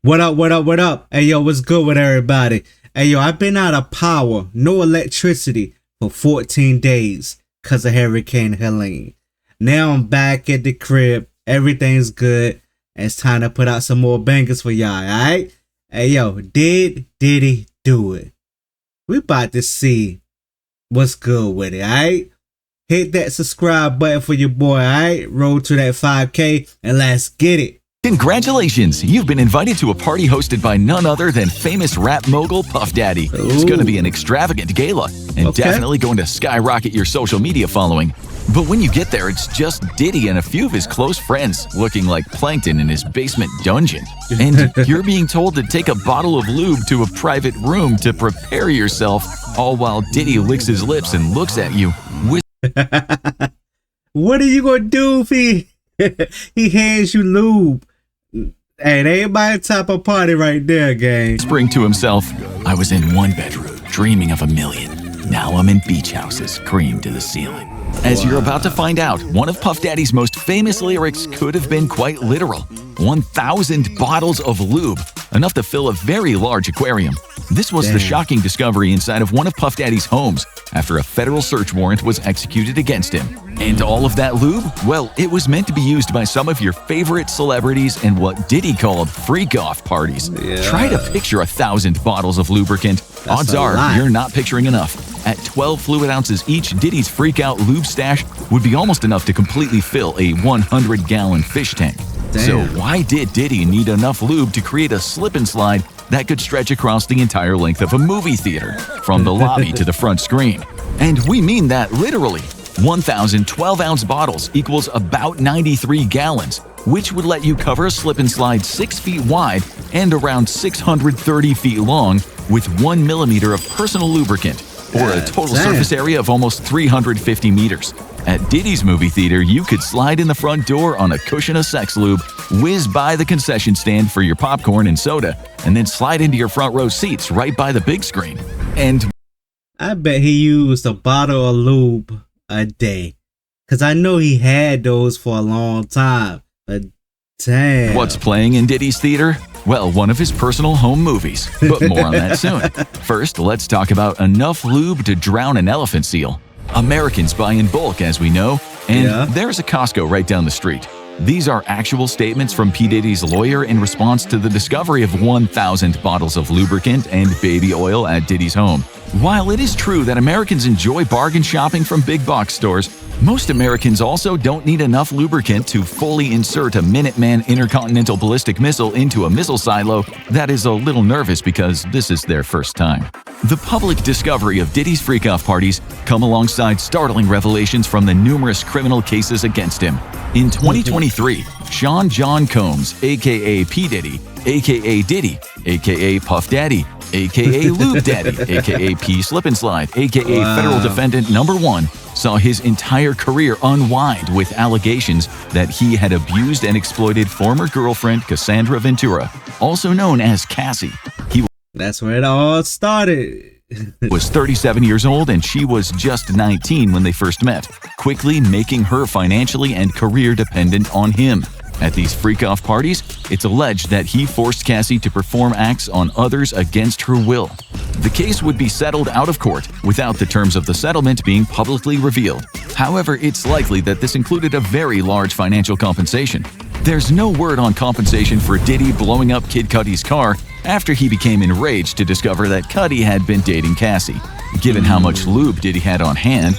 What up, what up, what up? Hey, yo, what's good with everybody? Hey, yo, I've been out of power, no electricity for 14 days because of Hurricane Helene. Now I'm back at the crib. Everything's good. And it's time to put out some more bangers for y'all, alright? Hey, yo, did Diddy do it? We about to see what's good with it, alright? Hit that subscribe button for your boy, alright? Roll to that 5K and let's get it. Congratulations! You've been invited to a party hosted by none other than famous rap mogul Puff Daddy. Ooh. It's going to be an extravagant gala and definitely going to skyrocket your social media following. But when you get there, it's just Diddy and a few of his close friends looking like plankton in his basement dungeon. And you're being told to take a bottle of lube to a private room to prepare yourself, all while Diddy licks his lips and looks at you. What are you gonna do if he hands you lube? Hey, they ain't my type of party right there, gang. Whispering to himself, I was in one bedroom, dreaming of a million. Now I'm in beach houses, cream to the ceiling. As you're about to find out, one of Puff Daddy's most famous lyrics could have been quite literal. 1,000 bottles of lube, enough to fill a very large aquarium. This was the shocking discovery inside of one of Puff Daddy's homes after a federal search warrant was executed against him. And all of that lube? Well, it was meant to be used by some of your favorite celebrities in what Diddy called freak-off parties. Try to picture 1,000 bottles of lubricant. Odds are you're not picturing enough. At 12 fluid ounces each, Diddy's freak-out lube stash would be almost enough to completely fill a 100-gallon fish tank. So why did Diddy need enough lube to create a slip and slide that could stretch across the entire length of a movie theater, from the lobby to the front screen? And we mean that literally. 1,000 12-ounce bottles equals about 93 gallons, which would let you cover a slip and slide 6 feet wide and around 630 feet long with 1 millimeter of personal lubricant, or a total surface area of almost 350 meters. At Diddy's movie theater, you could slide in the front door on a cushion of sex lube, whiz by the concession stand for your popcorn and soda, and then slide into your front row seats right by the big screen. And I bet he used a bottle of lube a day, because I know he had those for a long time. But damn. What's playing in Diddy's theater? Well, one of his personal home movies, but more on that soon. First, let's talk about enough lube to drown an elephant seal. Americans buy in bulk, as we know, and there's a Costco right down the street. These are actual statements from P. Diddy's lawyer in response to the discovery of 1,000 bottles of lubricant and baby oil at Diddy's home. While it is true that Americans enjoy bargain shopping from big box stores, most Americans also don't need enough lubricant to fully insert a Minuteman intercontinental ballistic missile into a missile silo that is a little nervous because this is their first time. The public discovery of Diddy's freak-off parties come alongside startling revelations from the numerous criminal cases against him. In 2023, Sean John Combs, a.k.a. P. Diddy, a.k.a. Diddy, a.k.a. Puff Daddy, a.k.a. Lube Daddy, a.k.a. P. Slip and Slide, a.k.a. Federal Defendant Number 1, saw his entire career unwind with allegations that he had abused and exploited former girlfriend Cassandra Ventura, also known as Cassie. That's where it all started. Was 37 years old and she was just 19 when they first met, quickly making her financially and career dependent on him. At these freak-off parties, it's alleged that he forced Cassie to perform acts on others against her will. The case would be settled out of court without the terms of the settlement being publicly revealed. However, it's likely that this included a very large financial compensation. There's no word on compensation for Diddy blowing up Kid Cudi's car after he became enraged to discover that Cudi had been dating Cassie. Given how much lube Diddy had on hand,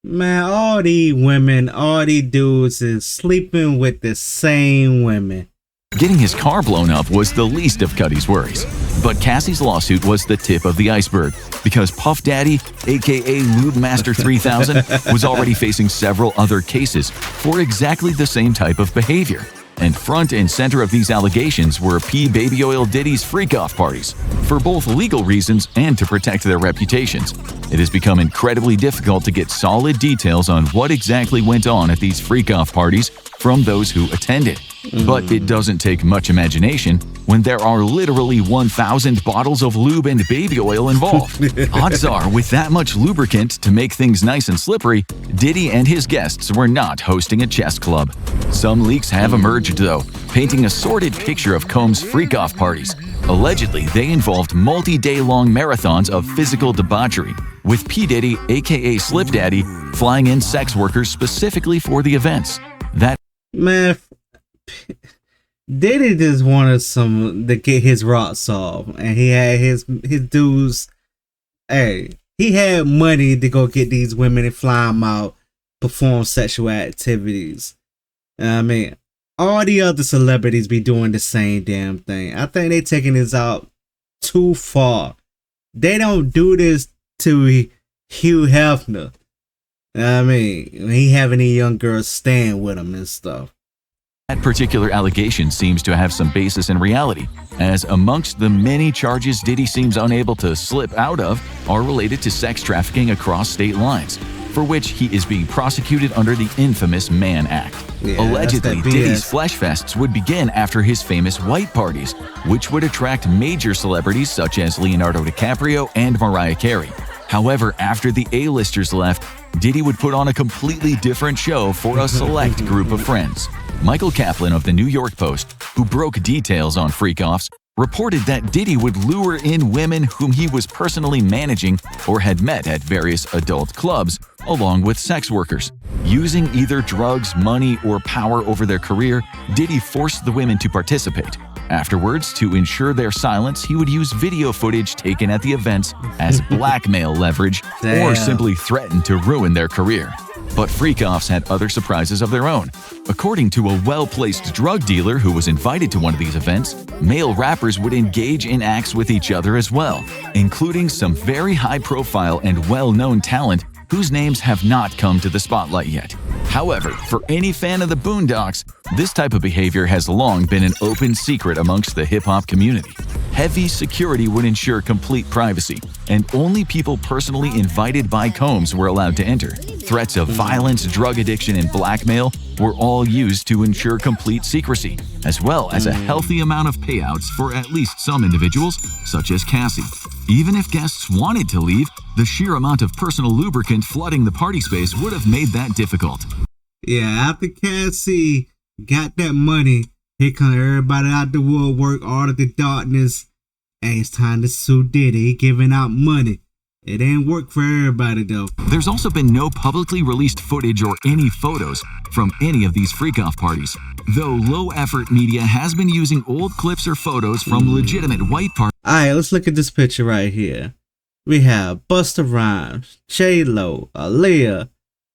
man, all these women, all these dudes is sleeping with the same women. Getting his car blown up was the least of Cudi's worries. But Cassie's lawsuit was the tip of the iceberg, because Puff Daddy, aka Lube Master 3000, was already facing several other cases for exactly the same type of behavior. And front and center of these allegations were P. Baby Oil Diddy's freak-off parties. For both legal reasons and to protect their reputations, it has become incredibly difficult to get solid details on what exactly went on at these freak-off parties from those who attended. But it doesn't take much imagination when there are literally 1,000 bottles of lube and baby oil involved. Odds are, with that much lubricant to make things nice and slippery, Diddy and his guests were not hosting a chess club. Some leaks have emerged, though, painting a sordid picture of Combs' freak-off parties. Allegedly, they involved multi-day-long marathons of physical debauchery, with P. Diddy, aka Slip Daddy, flying in sex workers specifically for the events. That Man, Diddy just wanted some to get his rocks off, and he had his dudes. Hey, he had money to go get these women and fly them out, perform sexual activities. I mean, all the other celebrities be doing the same damn thing. I think they taking this out too far. They don't do this to Hugh Hefner. I mean, he having these young girls staying with him and stuff. That particular allegation seems to have some basis in reality, as amongst the many charges Diddy seems unable to slip out of are related to sex trafficking across state lines, for which he is being prosecuted under the infamous Mann Act. Yeah, allegedly, Diddy's flesh fests would begin after his famous white parties, which would attract major celebrities such as Leonardo DiCaprio and Mariah Carey. However, after the A-listers left, Diddy would put on a completely different show for a select group of friends. Michael Kaplan of the New York Post, who broke details on freak-offs, reported that Diddy would lure in women whom he was personally managing or had met at various adult clubs, along with sex workers. Using either drugs, money, or power over their career, Diddy forced the women to participate. Afterwards, to ensure their silence, he would use video footage taken at the events as blackmail leverage or simply threaten to ruin their career. But freak-offs had other surprises of their own. According to a well-placed drug dealer who was invited to one of these events, male rappers would engage in acts with each other as well, including some very high-profile and well-known talent whose names have not come to the spotlight yet. However, for any fan of the Boondocks, this type of behavior has long been an open secret amongst the hip-hop community. Heavy security would ensure complete privacy, and only people personally invited by Combs were allowed to enter. Threats of violence, drug addiction, and blackmail were all used to ensure complete secrecy, as well as a healthy amount of payouts for at least some individuals, such as Cassie. Even if guests wanted to leave, the sheer amount of personal lubricant flooding the party space would have made that difficult. Yeah, after Cassie got that money, here comes everybody out the woodwork, all of the darkness. Hey, it's time to sue Diddy. He giving out money. It ain't work for everybody, though. There's also been no publicly released footage or any photos from any of these freak-off parties, though low-effort media has been using old clips or photos from legitimate white parties. Alright, let's look at this picture right here. We have Busta Rhymes, J-Lo, Aaliyah,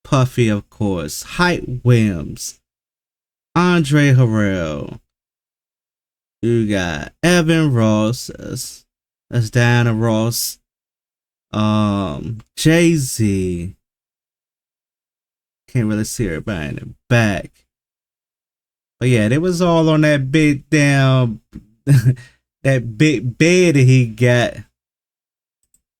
Puffy, of course, Hype Williams, Andre Harrell. You got Evan Ross, that's Diana Ross, Jay-Z. Can't really see everybody in the back. But yeah, they was all on that big damn that big bed that he got.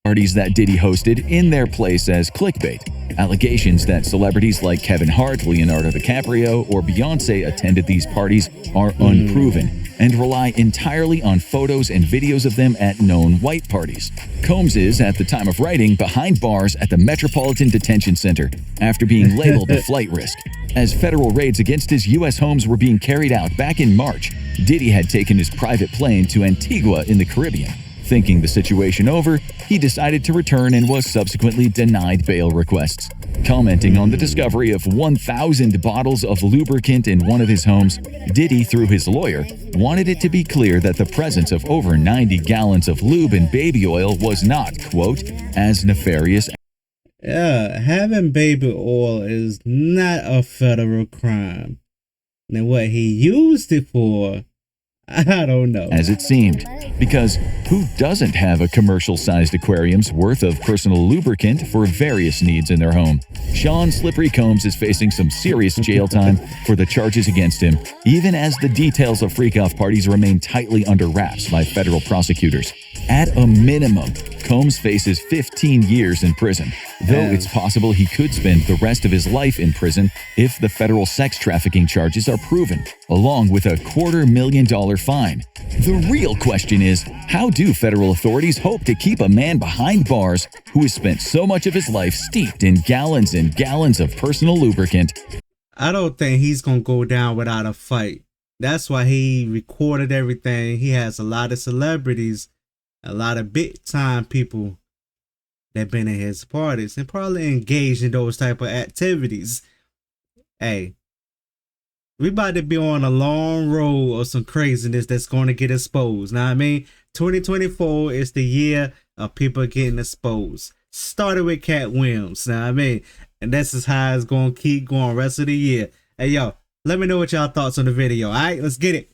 Parties that Diddy hosted in their place as clickbait. Allegations that celebrities like Kevin Hart, Leonardo DiCaprio, or Beyonce attended these parties are unproven and rely entirely on photos and videos of them at known white parties. Combs is, at the time of writing, behind bars at the Metropolitan Detention Center after being labeled a flight risk. As federal raids against his U.S. homes were being carried out back in March, Diddy had taken his private plane to Antigua in the Caribbean. Thinking the situation over, he decided to return and was subsequently denied bail requests. Commenting on the discovery of 1,000 bottles of lubricant in one of his homes, Diddy, through his lawyer, wanted it to be clear that the presence of over 90 gallons of lube and baby oil was not, quote, as nefarious. Yeah, having baby oil is not a federal crime. Now what he used it for, I don't know. As it seemed, because who doesn't have a commercial-sized aquarium's worth of personal lubricant for various needs in their home? Sean Slippery Combs is facing some serious jail time for the charges against him, even as the details of freak-off parties remain tightly under wraps by federal prosecutors. At a minimum, Combs faces 15 years in prison, though it's possible he could spend the rest of his life in prison if the federal sex trafficking charges are proven, along with a $250,000 fine. The real question is, how do federal authorities hope to keep a man behind bars who has spent so much of his life steeped in gallons and gallons of personal lubricant? I don't think he's gonna go down without a fight. That's why he recorded everything. He has a lot of celebrities, a lot of big time people that been in his parties and probably engaged in those type of activities. Hey, we about to be on a long road of some craziness that's going to get exposed. Now, I mean, 2024 is the year of people getting exposed. Started with Cat Williams. Now, I mean, and this is how it's going to keep going rest of the year. Hey, yo, let me know what y'all thoughts on the video. All right, let's get it.